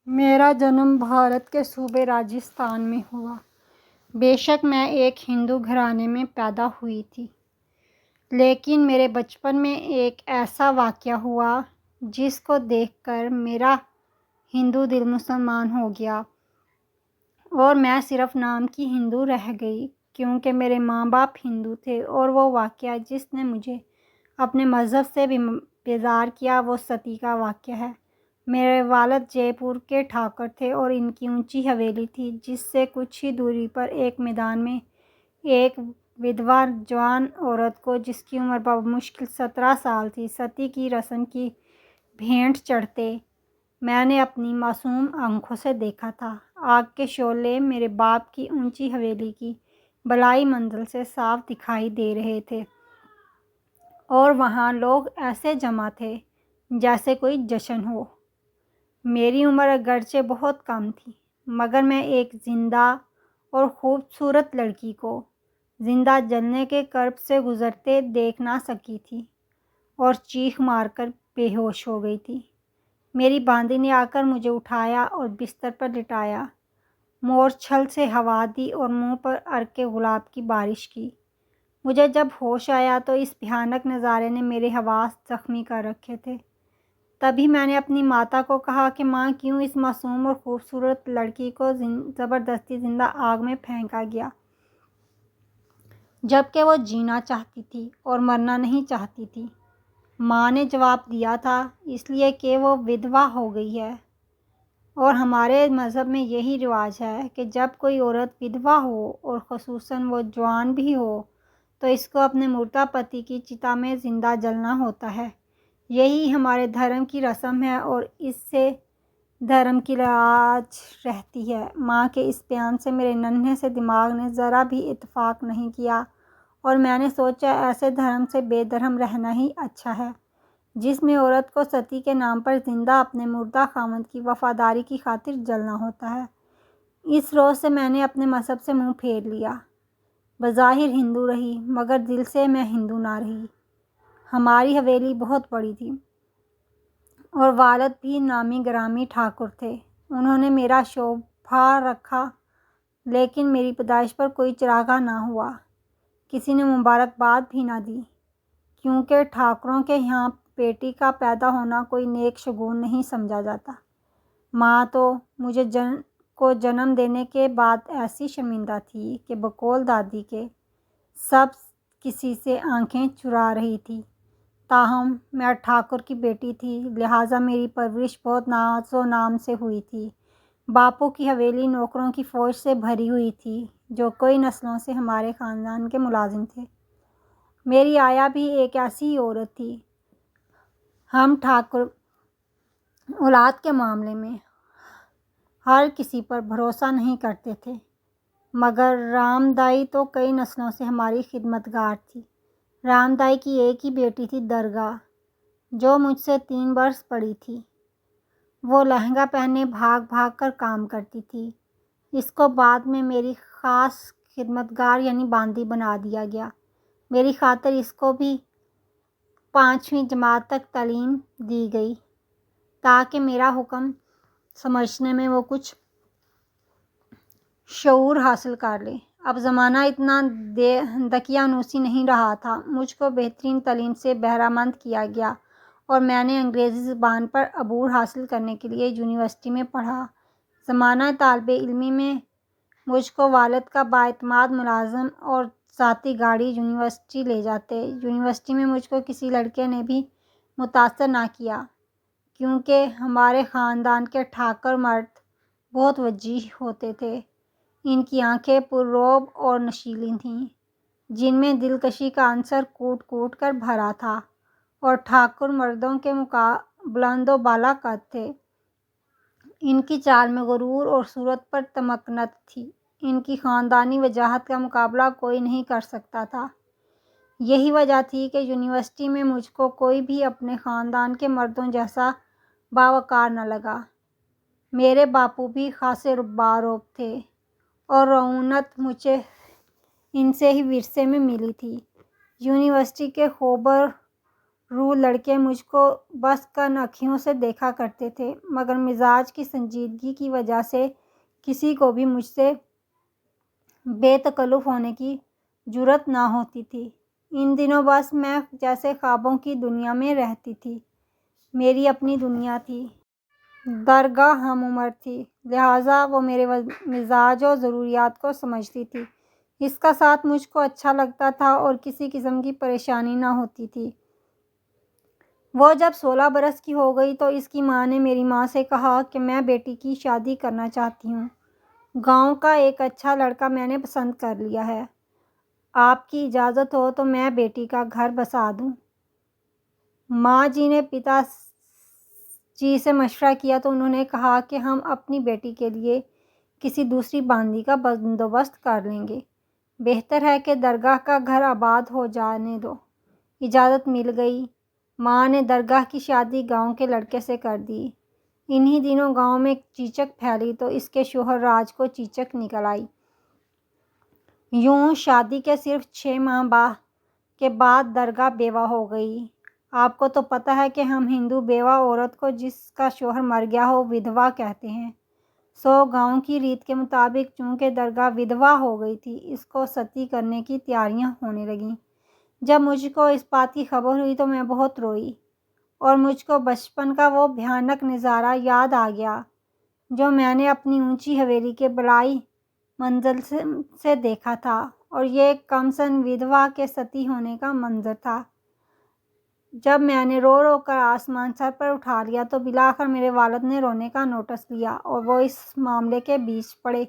میرا جنم بھارت کے صوبے راجستھان میں ہوا۔ بے شک میں ایک ہندو گھرانے میں پیدا ہوئی تھی، لیکن میرے بچپن میں ایک ایسا واقعہ ہوا جس کو دیکھ کر میرا ہندو دل مسلمان ہو گیا اور میں صرف نام کی ہندو رہ گئی، کیونکہ میرے ماں باپ ہندو تھے۔ اور وہ واقعہ جس نے مجھے اپنے مذہب سے بھی بیزار کیا وہ ستی کا واقعہ ہے۔ میرے والد جے پور کے ٹھاکر تھے اور ان کی اونچی حویلی تھی، جس سے کچھ ہی دوری پر ایک میدان میں ایک ودھوا جوان عورت کو، جس کی عمر بمشکل 17 سال تھی، ستی کی رسم کی بھینٹ چڑھتے میں نے اپنی معصوم آنکھوں سے دیکھا تھا۔ آگ کے شعلے میرے باپ کی اونچی حویلی کی بالائی منزل سے صاف دکھائی دے رہے تھے اور وہاں لوگ ایسے جمع تھے جیسے کوئی جشن ہو۔ میری عمر اگرچہ بہت کم تھی، مگر میں ایک زندہ اور خوبصورت لڑکی کو زندہ جلنے کے کرب سے گزرتے دیکھ نہ سکی تھی اور چیخ مار کر بے ہوش ہو گئی تھی۔ میری باندی نے آ کر مجھے اٹھایا اور بستر پر لٹایا، مورچھل سے ہوا دی اور منہ پر عرق گلاب کی بارش کی۔ مجھے جب ہوش آیا تو اس بھیانک نظارے نے میرے حواس زخمی کر رکھے تھے۔ تبھی میں نے اپنی ماتا کو کہا کہ ماں، کیوں اس معصوم اور خوبصورت لڑکی کو زبردستی زندہ آگ میں پھینکا گیا، جبکہ وہ جینا چاہتی تھی اور مرنا نہیں چاہتی تھی؟ ماں نے جواب دیا تھا، اس لیے کہ وہ ودھوا ہو گئی ہے، اور ہمارے مذہب میں یہی رواج ہے کہ جب کوئی عورت ودھوا ہو اور خصوصاً وہ جوان بھی ہو تو اس کو اپنے مردہ پتی کی چتا میں زندہ جلنا ہوتا ہے۔ یہی ہمارے دھرم کی رسم ہے اور اس سے دھرم کی لاج رہتی ہے۔ ماں کے اس بیان سے میرے ننھے سے دماغ نے ذرا بھی اتفاق نہیں کیا اور میں نے سوچا ایسے دھرم سے بے دھرم رہنا ہی اچھا ہے، جس میں عورت کو ستی کے نام پر زندہ اپنے مردہ خاوند کی وفاداری کی خاطر جلنا ہوتا ہے۔ اس روز سے میں نے اپنے مذہب سے منہ پھیر لیا۔ بظاہر ہندو رہی مگر دل سے میں ہندو نہ رہی۔ ہماری حویلی بہت بڑی تھی اور والد بھی نامی گرامی ٹھاکر تھے۔ انہوں نے میرا شوبھا رکھا، لیکن میری پیدائش پر کوئی چراغاں نہ ہوا، کسی نے مبارکباد بھی نہ دی، کیونکہ ٹھاکروں کے یہاں بیٹی کا پیدا ہونا کوئی نیک شگون نہیں سمجھا جاتا۔ ماں تو مجھے جنم دینے کے بعد ایسی شرمندہ تھی کہ بقول دادی کے سب کسی سے آنکھیں چرا رہی تھی۔ تاہم میں ٹھاکر کی بیٹی تھی، لہٰذا میری پرورش بہت ناز و نام سے ہوئی تھی۔ باپو کی حویلی نوکروں کی فوج سے بھری ہوئی تھی جو کئی نسلوں سے ہمارے خاندان کے ملازم تھے۔ میری آیا بھی ایک ایسی ہی عورت تھی۔ ہم ٹھاکر اولاد کے معاملے میں ہر کسی پر بھروسہ نہیں کرتے تھے، مگر رام دائی تو کئی نسلوں سے ہماری خدمتگار تھی۔ رام دائی کی ایک ہی بیٹی تھی درگاہ، جو مجھ سے 3 برس بڑی تھی۔ وہ لہنگا پہنے بھاگ بھاگ کر کام کرتی تھی۔ اس کو بعد میں میری خاص خدمتگار یعنی باندی بنا دیا گیا۔ میری خاطر اس کو بھی 5ویں جماعت تک تعلیم دی گئی تاکہ میرا حکم سمجھنے میں وہ کچھ شعور حاصل کر لے۔ اب زمانہ اتنا دقیانوسی نہیں رہا تھا۔ مجھ کو بہترین تعلیم سے بہرہ مند کیا گیا اور میں نے انگریزی زبان پر عبور حاصل کرنے کے لیے یونیورسٹی میں پڑھا۔ زمانہ طالب علمی میں مجھ کو والد کا بااعتماد ملازم اور ذاتی گاڑی یونیورسٹی لے جاتے۔ یونیورسٹی میں مجھ کو کسی لڑکے نے بھی متاثر نہ کیا، کیونکہ ہمارے خاندان کے ٹھاکر مرد بہت وجیح ہوتے تھے۔ ان کی آنکھیں پر رعب اور نشیلی تھیں، جن میں دلکشی کا عنصر کوٹ کوٹ کر بھرا تھا، اور ٹھاکر مردوں کے بلند و بالا قد تھے۔ ان کی چال میں غرور اور صورت پر تمکنت تھی۔ ان کی خاندانی وجاہت کا مقابلہ کوئی نہیں کر سکتا تھا۔ یہی وجہ تھی کہ یونیورسٹی میں مجھ کو کوئی بھی اپنے خاندان کے مردوں جیسا باوقار نہ لگا۔ میرے باپو بھی خاصے باروب تھے اور رعونت مجھے ان سے ہی ورثے میں ملی تھی۔ یونیورسٹی کے خوبر رو لڑکے مجھ کو بس کن اکھیوں سے دیکھا کرتے تھے، مگر مزاج کی سنجیدگی کی وجہ سے کسی کو بھی مجھ سے بے تکلف ہونے کی جرأت نہ ہوتی تھی۔ ان دنوں بس میں جیسے خوابوں کی دنیا میں رہتی تھی۔ میری اپنی دنیا تھی۔ درگاہ ہم عمر تھی، لہٰذا وہ میرے مزاج و ضروریات کو سمجھتی تھی۔ اس کا ساتھ مجھ کو اچھا لگتا تھا اور کسی قسم کی پریشانی نہ ہوتی تھی۔ وہ جب 16 برس کی ہو گئی تو اس کی ماں نے میری ماں سے کہا کہ میں بیٹی کی شادی کرنا چاہتی ہوں۔ گاؤں کا ایک اچھا لڑکا میں نے پسند کر لیا ہے۔ آپ کی اجازت ہو تو میں بیٹی کا گھر بسا دوں۔ ماں جی نے پتا جی سے مشورہ کیا تو انہوں نے کہا کہ ہم اپنی بیٹی کے لیے کسی دوسری باندی کا بندوبست کر لیں گے۔ بہتر ہے کہ درگاہ کا گھر آباد ہو جانے دو۔ اجازت مل گئی۔ ماں نے درگاہ کی شادی گاؤں کے لڑکے سے کر دی۔ انہی دنوں گاؤں میں چیچک پھیلی تو اس کے شوہر راج کو چیچک نکل آئی۔ یوں شادی کے صرف 6 ماہ کے بعد درگاہ بیوہ ہو گئی۔ آپ کو تو پتہ ہے کہ ہم ہندو بیوہ عورت کو جس کا شوہر مر گیا ہو ودھوا کہتے ہیں۔ سو گاؤں کی ریت کے مطابق چونکہ درگاہ ودھوا ہو گئی تھی، اس کو ستی کرنے کی تیاریاں ہونے لگیں۔ جب مجھ کو اس بات کی خبر ہوئی تو میں بہت روئی اور مجھ کو بچپن کا وہ بھیانک نظارہ یاد آ گیا جو میں نے اپنی اونچی حویلی کے بالائی منزل سے دیکھا تھا، اور یہ کم سن ودھوا کے ستی ہونے کا منظر تھا۔ جب میں نے رو رو کر آسمان سر پر اٹھا لیا تو بالآخر میرے والد نے رونے کا نوٹس لیا اور وہ اس معاملے کے بیچ پڑے۔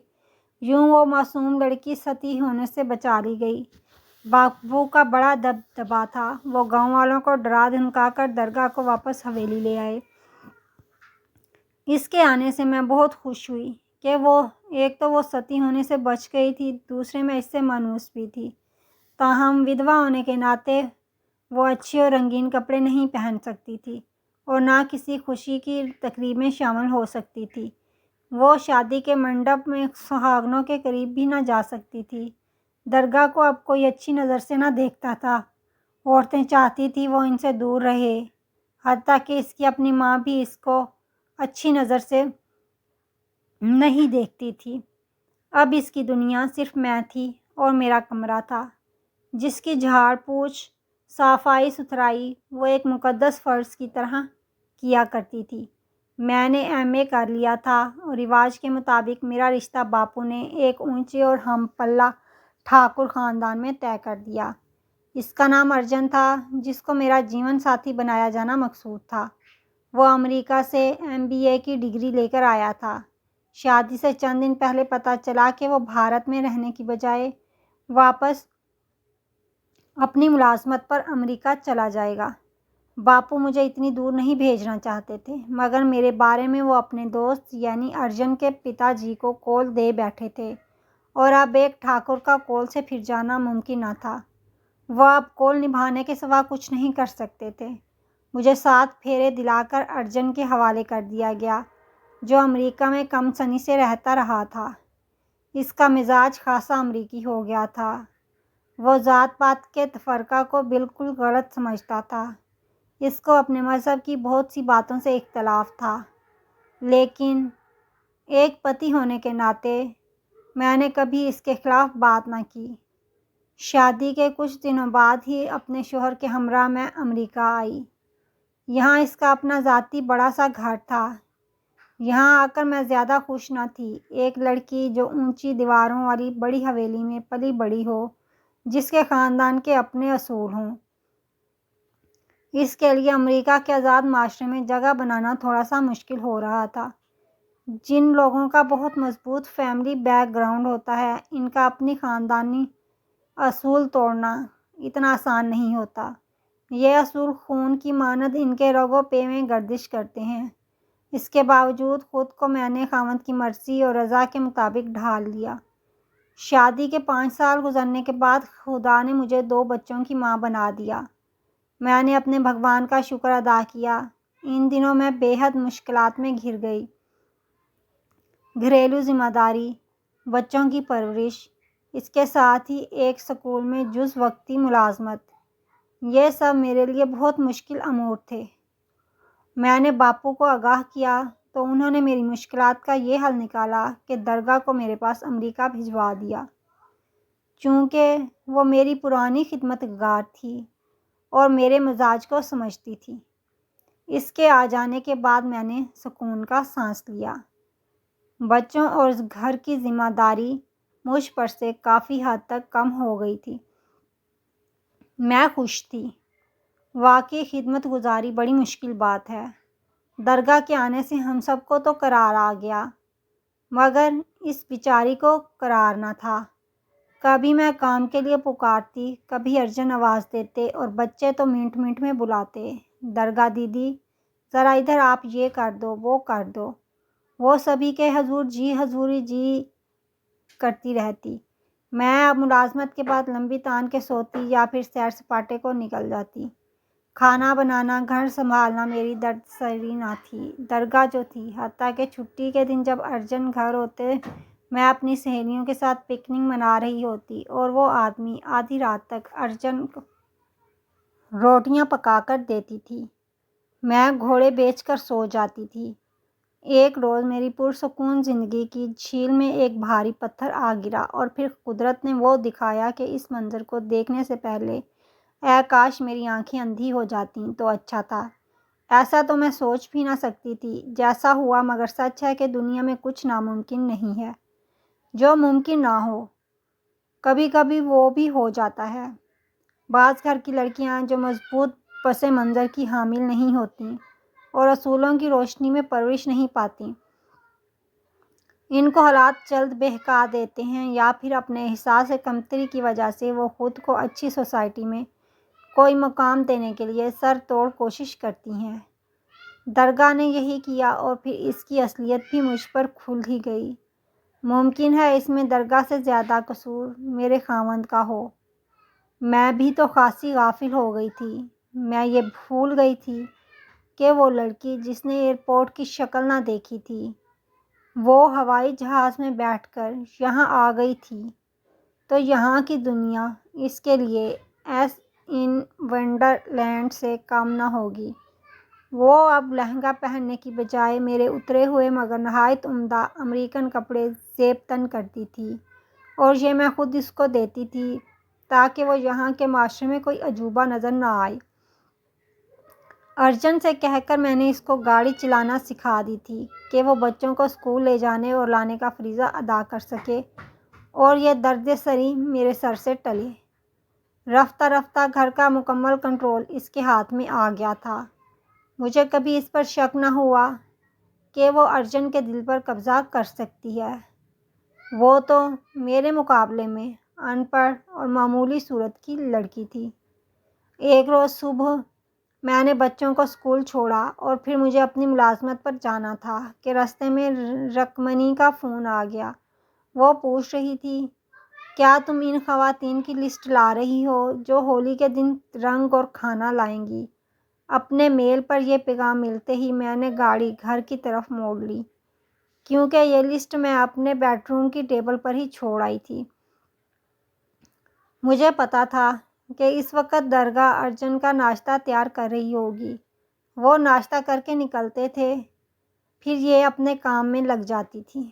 یوں وہ معصوم لڑکی ستی ہونے سے بچا لی گئی۔ باپو کا بڑا دبدبا تھا۔ وہ گاؤں والوں کو ڈرا دھمکا کر درگاہ کو واپس حویلی لے آئے۔ اس کے آنے سے میں بہت خوش ہوئی کہ ایک تو وہ ستی ہونے سے بچ گئی تھی، دوسرے میں اس سے مانوس بھی تھی۔ تاہم ودھوا ہونے کے ناطے وہ اچھے اور رنگین کپڑے نہیں پہن سکتی تھی اور نہ کسی خوشی کی تقریب میں شامل ہو سکتی تھی۔ وہ شادی کے منڈپ میں سہاگنوں کے قریب بھی نہ جا سکتی تھی۔ درگاہ کو اب کوئی اچھی نظر سے نہ دیکھتا تھا۔ عورتیں چاہتی تھیں وہ ان سے دور رہے، حتیٰ کہ اس کی اپنی ماں بھی اس کو اچھی نظر سے نہیں دیکھتی تھی۔ اب اس کی دنیا صرف میں تھی اور میرا کمرہ تھا، جس کی جھاڑ پوچھ، صفائی ستھرائی وہ ایک مقدس فرض کی طرح کیا کرتی تھی۔ میں نے M.A کر لیا تھا اور رواج کے مطابق میرا رشتہ باپو نے ایک اونچے اور ہم پلہ ٹھاکر خاندان میں طے کر دیا۔ اس کا نام ارجن تھا، جس کو میرا جیون ساتھی بنایا جانا مقصود تھا۔ وہ امریکہ سے MBA کی ڈگری لے کر آیا تھا۔ شادی سے چند دن پہلے پتہ چلا کہ وہ بھارت میں رہنے کی بجائے واپس اپنی ملازمت پر امریکہ چلا جائے گا۔ باپو مجھے اتنی دور نہیں بھیجنا چاہتے تھے، مگر میرے بارے میں وہ اپنے دوست یعنی ارجن کے پتا جی کو قول دے بیٹھے تھے، اور اب ایک ٹھاکر کا قول سے پھر جانا ممکن نہ تھا۔ وہ اب قول نبھانے کے سوا کچھ نہیں کر سکتے تھے۔ مجھے 7 پھیرے دلا کر ارجن کے حوالے کر دیا گیا، جو امریکہ میں کم سنی سے رہتا رہا تھا۔ اس کا مزاج خاصا امریکی ہو گیا تھا۔ وہ ذات پات کے تفرقہ کو بالکل غلط سمجھتا تھا۔ اس کو اپنے مذہب کی بہت سی باتوں سے اختلاف تھا، لیکن ایک پتی ہونے کے ناطے میں نے کبھی اس کے خلاف بات نہ کی۔ شادی کے کچھ دنوں بعد ہی اپنے شوہر کے ہمراہ میں امریکہ آئی۔ یہاں اس کا اپنا ذاتی بڑا سا گھر تھا۔ یہاں آ کر میں زیادہ خوش نہ تھی۔ ایک لڑکی جو اونچی دیواروں والی بڑی حویلی میں پلی بڑھی ہو، جس کے خاندان کے اپنے اصول ہوں، اس کے لیے امریکہ کے آزاد معاشرے میں جگہ بنانا تھوڑا سا مشکل ہو رہا تھا۔ جن لوگوں کا بہت مضبوط فیملی بیک گراؤنڈ ہوتا ہے، ان کا اپنی خاندانی اصول توڑنا اتنا آسان نہیں ہوتا۔ یہ اصول خون کی مانند ان کے رگ و پے میں گردش کرتے ہیں۔ اس کے باوجود خود کو میں نے خاوند کی مرضی اور رضا کے مطابق ڈھال لیا۔ شادی کے 5 سال گزرنے کے بعد خدا نے مجھے 2 بچوں کی ماں بنا دیا۔ میں نے اپنے بھگوان کا شکر ادا کیا۔ ان دنوں میں بے حد مشکلات میں گھر گئی۔ گھریلو ذمہ داری، بچوں کی پرورش، اس کے ساتھ ہی ایک سکول میں جز وقتی ملازمت۔ یہ سب میرے لیے بہت مشکل امور تھے۔ میں نے باپو کو آگاہ کیا تو انہوں نے میری مشکلات کا یہ حل نکالا کہ درگاہ کو میرے پاس امریکہ بھجوا دیا، چونکہ وہ میری پرانی خدمت گار تھی اور میرے مزاج کو سمجھتی تھی۔ اس کے آ جانے کے بعد میں نے سکون کا سانس لیا۔ بچوں اور گھر کی ذمہ داری مجھ پر سے کافی حد تک کم ہو گئی تھی۔ میں خوش تھی۔ واقعی خدمت گزاری بڑی مشکل بات ہے۔ درگاہ کے آنے سے ہم سب کو تو قرار آ گیا، مگر اس بیچاری کو قرار نہ تھا۔ کبھی میں کام کے لیے پکارتی، کبھی ارجن آواز دیتے اور بچے تو منٹ منٹ میں بلاتے، درگاہ دیدی ذرا ادھر آپ یہ کر دو وہ کر دو۔ وہ سبھی کے حضور جی حضوری جی کرتی رہتی۔ میں اب ملازمت کے بعد لمبی تان کے سوتی یا پھر سیر سپاٹے کو نکل جاتی۔ کھانا بنانا، گھر سنبھالنا میری درد سری نہ تھی۔ درگاہ جو تھی، حتیٰ کہ چھٹی کے دن جب ارجن گھر ہوتے میں اپنی سہیلیوں کے ساتھ پکنک منا رہی ہوتی اور وہ آدمی آدھی رات تک ارجن کو روٹیاں پکا کر دیتی تھی، میں گھوڑے بیچ کر سو جاتی تھی۔ ایک روز میری پرسکون زندگی کی جھیل میں ایک بھاری پتھر آ گرا اور پھر قدرت نے وہ دکھایا کہ اس منظر کو دیکھنے سے پہلے اے کاش میری آنکھیں اندھی ہو جاتیں تو اچھا تھا۔ ایسا تو میں سوچ بھی نہ سکتی تھی جیسا ہوا، مگر سچ ہے کہ دنیا میں کچھ ناممکن نہیں ہے۔ جو ممکن نہ ہو کبھی کبھی وہ بھی ہو جاتا ہے۔ بعض گھر کی لڑکیاں جو مضبوط پس منظر کی حامل نہیں ہوتیں اور اصولوں کی روشنی میں پرورش نہیں پاتیں، ان کو حالات جلد بہکا دیتے ہیں یا پھر اپنے احساس کمتری کی وجہ سے وہ خود کو اچھی سوسائٹی میں کوئی مقام دینے کے لیے سر توڑ کوشش کرتی ہیں۔ درگاہ نے یہی کیا اور پھر اس کی اصلیت بھی مجھ پر کھل ہی گئی۔ ممکن ہے اس میں درگاہ سے زیادہ قصور میرے خاوند کا ہو۔ میں بھی تو خاصی غافل ہو گئی تھی۔ میں یہ بھول گئی تھی کہ وہ لڑکی جس نے ایئرپورٹ کی شکل نہ دیکھی تھی، وہ ہوائی جہاز میں بیٹھ کر یہاں آ گئی تھی، تو یہاں کی دنیا اس کے لیے ایس ان ونڈر لینڈ سے کم نہ ہوگی۔ وہ اب لہنگا پہننے کی بجائے میرے اترے ہوئے مگر نہایت عمدہ امریکن کپڑے زیب تن کرتی تھی، اور یہ میں خود اس کو دیتی تھی تاکہ وہ یہاں کے معاشرے میں کوئی عجوبہ نظر نہ آئے۔ ارجن سے کہہ کر میں نے اس کو گاڑی چلانا سکھا دی تھی کہ وہ بچوں کو اسکول لے جانے اور لانے کا فریضہ ادا کر سکے، اور یہ درد سری میرے سر سے ٹلے۔ رفتہ رفتہ گھر کا مکمل کنٹرول اس کے ہاتھ میں آ گیا تھا۔ مجھے کبھی اس پر شک نہ ہوا کہ وہ ارجن کے دل پر قبضہ کر سکتی ہے۔ وہ تو میرے مقابلے میں ان پڑھ اور معمولی صورت کی لڑکی تھی۔ ایک روز صبح میں نے بچوں کو اسکول چھوڑا اور پھر مجھے اپنی ملازمت پر جانا تھا کہ راستے میں رکمنی کا فون آ گیا۔ وہ پوچھ رہی تھی، کیا تم ان خواتین کی لسٹ لا رہی ہو جو ہولی کے دن رنگ اور کھانا لائیں گی؟ اپنے میل پر یہ پیغام ملتے ہی میں نے گاڑی گھر کی طرف موڑ لی، کیونکہ یہ لسٹ میں اپنے بیڈ روم کی ٹیبل پر ہی چھوڑ آئی تھی۔ مجھے پتا تھا کہ اس وقت درگاہ ارجن کا ناشتہ تیار کر رہی ہوگی۔ وہ ناشتہ کر کے نکلتے تھے، پھر یہ اپنے کام میں لگ جاتی تھی۔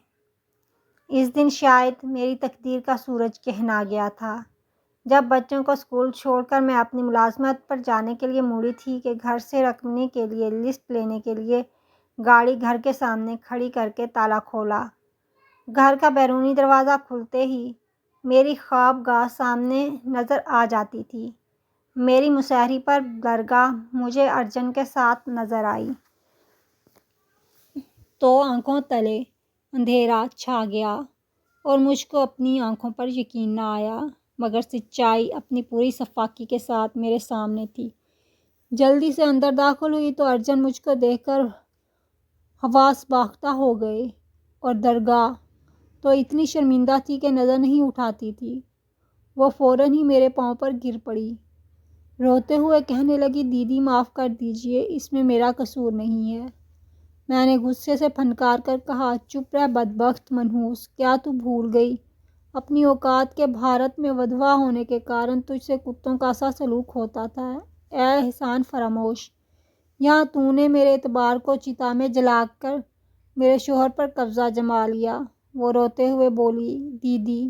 اس دن شاید میری تقدیر کا سورج گہنا گیا تھا۔ جب بچوں کو اسکول چھوڑ کر میں اپنی ملازمت پر جانے کے لیے مڑی تھی کہ گھر سے رکمنی کے لیے لسٹ لینے کے لیے گاڑی گھر کے سامنے کھڑی کر کے تالا کھولا۔ گھر کا بیرونی دروازہ کھلتے ہی میری خوابگاہ سامنے نظر آ جاتی تھی۔ میری مسہری پر درگاہ مجھے ارجن کے ساتھ نظر آئی تو آنکھوں تلے اندھیرا چھا گیا اور مجھ کو اپنی آنکھوں پر یقین نہ آیا، مگر سچائی اپنی پوری صفاقی کے ساتھ میرے سامنے تھی۔ جلدی سے اندر داخل ہوئی تو ارجن مجھ کو دیکھ کر حواس باختہ ہو گئے، اور درگاہ تو اتنی شرمندہ تھی کہ نظر نہیں اٹھاتی تھی۔ وہ فوراً ہی میرے پاؤں پر گر پڑی، روتے ہوئے کہنے لگی، دیدی معاف کر دیجیے، اس میں میرا قصور نہیں ہے۔ میں نے غصے سے پھنکار کر کہا، چپ رہ بدبخت منحوس، کیا تو بھول گئی اپنی اوقات کے بھارت میں ودوا ہونے کے کارن تجھ سے کتوں کا سا سلوک ہوتا تھا۔ اے احسان فراموش، یہاں تو نے میرے اعتبار کو چتا میں جلا کر میرے شوہر پر قبضہ جما لیا۔ وہ روتے ہوئے بولی، دیدی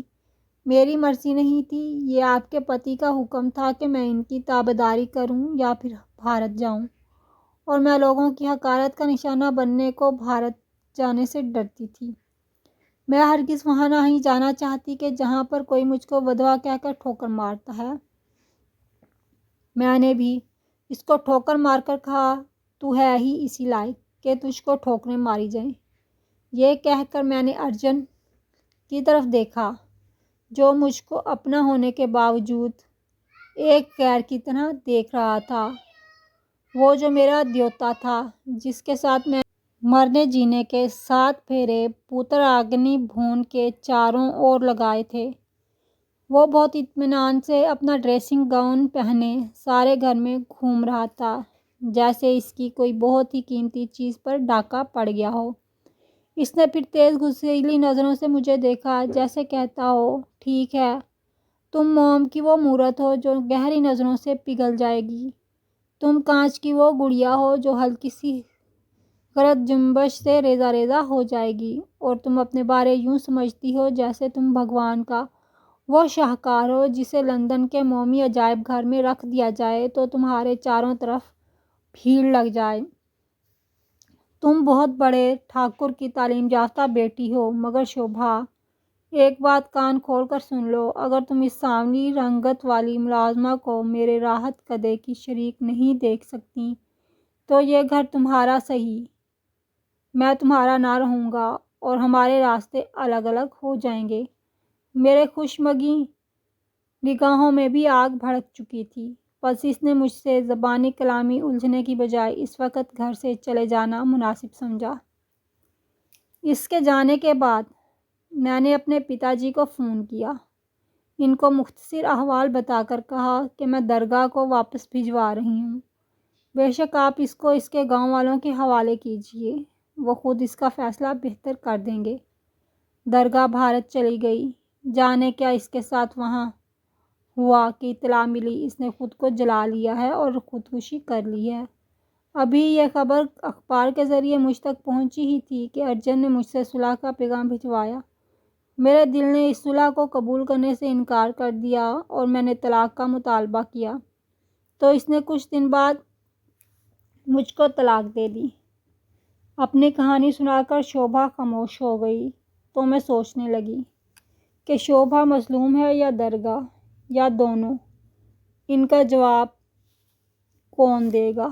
میری مرضی نہیں تھی، یہ آپ کے پتی کا حکم تھا کہ میں ان کی تابعداری کروں یا پھر بھارت جاؤں، اور میں لوگوں کی حقارت کا نشانہ بننے کو بھارت جانے سے ڈرتی تھی۔ میں ہرگز وہاں نہیں جانا چاہتی کہ جہاں پر کوئی مجھ کو ودوا کہہ کر ٹھوکر مارتا ہے۔ میں نے بھی اس کو ٹھوکر مار کر کہا، تو ہے ہی اسی لائق کہ تجھ کو ٹھوکریں ماری جائیں۔ یہ کہہ کر میں نے ارجن کی طرف دیکھا، جو مجھ کو اپنا ہونے کے باوجود ایک غیر کی طرح دیکھ رہا تھا۔ وہ جو میرا دیوتا تھا، جس کے ساتھ میں مرنے جینے کے 7 پھیرے پوتراگنی بھون کے چاروں اور لگائے تھے، وہ بہت اطمینان سے اپنا ڈریسنگ گاؤن پہنے سارے گھر میں گھوم رہا تھا، جیسے اس کی کوئی بہت ہی قیمتی چیز پر ڈاکہ پڑ گیا ہو۔ اس نے پھر تیز غصیلی نظروں سے مجھے دیکھا، جیسے کہتا ہو، ٹھیک ہے، تم موم کی وہ مورت ہو جو گہری نظروں سے پگھل جائے گی، تم کانچ کی وہ گڑیا ہو جو ہلکی سی غلط جنبش سے ریزہ ریزہ ہو جائے گی، اور تم اپنے بارے یوں سمجھتی ہو جیسے تم بھگوان کا وہ شاہکار ہو جسے لندن کے مومی عجائب گھر میں رکھ دیا جائے تو تمہارے چاروں طرف بھیڑ لگ جائے۔ تم بہت بڑے ٹھاکر کی تعلیم یافتہ بیٹی ہو، مگر شوبھا، ایک بات کان کھول کر سن لو، اگر تم اس سانولی رنگت والی ملازمہ کو میرے راحت کدے کی شریک نہیں دیکھ سکتی تو یہ گھر تمہارا سہی، میں تمہارا نہ رہوں گا، اور ہمارے راستے الگ الگ ہو جائیں گے۔ میرے خشمگی نگاہوں میں بھی آگ بھڑک چکی تھی، بس اس نے مجھ سے زبانی کلامی الجھنے کی بجائے اس وقت گھر سے چلے جانا مناسب سمجھا۔ اس کے جانے کے بعد میں نے اپنے پتا جی کو فون کیا، ان کو مختصر احوال بتا کر کہا کہ میں درگاہ کو واپس بھجوا رہی ہوں، بے شک آپ اس کو اس کے گاؤں والوں کے حوالے کیجیے، وہ خود اس کا فیصلہ بہتر کر دیں گے۔ درگاہ بھارت چلی گئی، جانے کیا اس کے ساتھ وہاں ہوا کہ اطلاع ملی اس نے خود کو جلا لیا ہے اور خودکشی کر لی ہے۔ ابھی یہ خبر اخبار کے ذریعے مجھ تک پہنچی ہی تھی کہ ارجن نے مجھ سے صلح کا پیغام بھجوایا۔ میرے دل نے اس صلح کو قبول کرنے سے انکار کر دیا اور میں نے طلاق کا مطالبہ کیا تو اس نے کچھ دن بعد مجھ کو طلاق دے دی۔ اپنی کہانی سنا کر شوبھا خاموش ہو گئی تو میں سوچنے لگی کہ شوبھا مظلوم ہے یا درگاہ، یا دونوں؟ ان کا جواب کون دے گا؟